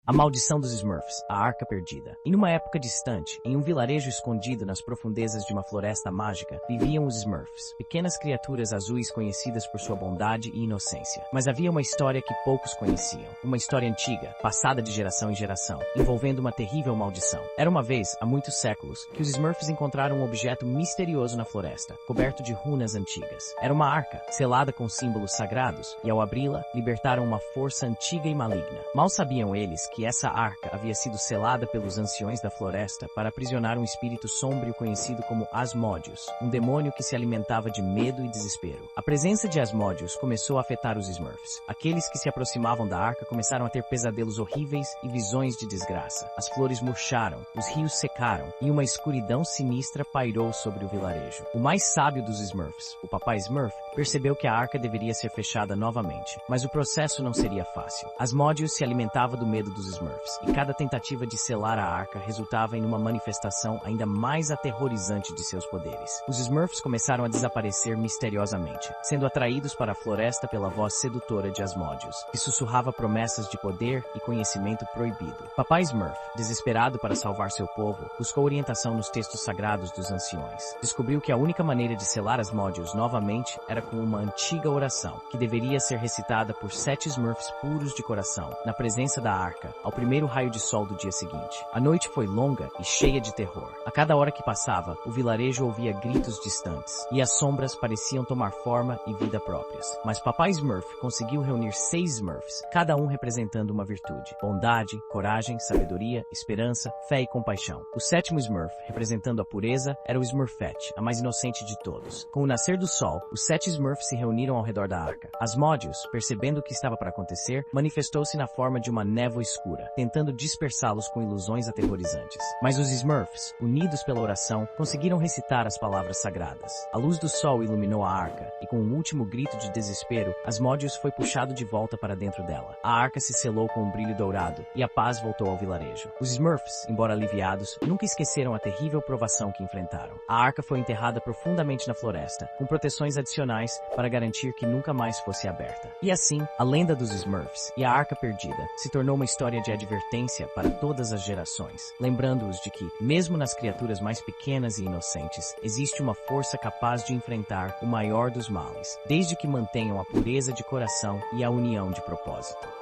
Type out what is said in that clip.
A Maldição dos Smurfs, a Arca Perdida. Em uma época distante, em um vilarejo escondido nas profundezas de uma floresta mágica, viviam os Smurfs, pequenas criaturas azuis conhecidas por sua bondade e inocência. Mas havia uma história que poucos conheciam. Uma história antiga, passada de geração em geração, envolvendo uma terrível maldição. Era uma vez, há muitos séculos, que os Smurfs encontraram um objeto misterioso na floresta, coberto de runas antigas. Era uma arca, selada com símbolos sagrados, e ao abri-la, libertaram uma força antiga e maligna. Mal sabiam eles que essa arca havia sido selada pelos anciões da floresta para aprisionar um espírito sombrio conhecido como Asmodius, um demônio que se alimentava de medo e desespero. A presença de Asmodius começou a afetar os Smurfs. Aqueles que se aproximavam da arca começaram a ter pesadelos horríveis e visões de desgraça. As flores murcharam, os rios secaram e uma escuridão sinistra pairou sobre o vilarejo. O mais sábio dos Smurfs, o Papai Smurf, percebeu que a arca deveria ser fechada novamente, mas o processo não seria fácil. Asmodius se alimentava do medo dos Smurfs, e cada tentativa de selar a arca resultava em uma manifestação ainda mais aterrorizante de seus poderes. Os Smurfs começaram a desaparecer misteriosamente, sendo atraídos para a floresta pela voz sedutora de Asmodius, que sussurrava promessas de poder e conhecimento proibido. Papai Smurf, desesperado para salvar seu povo, buscou orientação nos textos sagrados dos anciões. Descobriu que a única maneira de selar Asmodius novamente era com uma antiga oração, que deveria ser recitada por 7 Smurfs puros de coração, na presença da arca, ao primeiro raio de sol do dia seguinte. A noite foi longa e cheia de terror. A cada hora que passava, o vilarejo ouvia gritos distantes, e as sombras pareciam tomar forma e vida próprias. Mas Papai Smurf conseguiu reunir 6 Smurfs, cada um representando uma virtude: bondade, coragem, sabedoria, esperança, fé e compaixão. O 7º Smurf, representando a pureza, era o Smurfette, a mais inocente de todos. Com o nascer do sol, os 7 Smurfs se reuniram ao redor da arca. Asmodius, percebendo o que estava para acontecer, manifestou-se na forma de uma névoa escura, tentando dispersá-los com ilusões aterrorizantes. Mas os Smurfs, unidos pela oração, conseguiram recitar as palavras sagradas. A luz do sol iluminou a arca, e com um último grito de desespero, Asmodius foi puxado de volta para dentro dela. A arca se selou com um brilho dourado, e a paz voltou ao vilarejo. Os Smurfs, embora aliviados, nunca esqueceram a terrível provação que enfrentaram. A arca foi enterrada profundamente na floresta, com proteções adicionais para garantir que nunca mais fosse aberta. E assim, a lenda dos Smurfs e a Arca Perdida se tornou uma história de advertência para todas as gerações, lembrando-os de que, mesmo nas criaturas mais pequenas e inocentes, existe uma força capaz de enfrentar o maior dos males, desde que mantenham a pureza de coração e a união de propósito.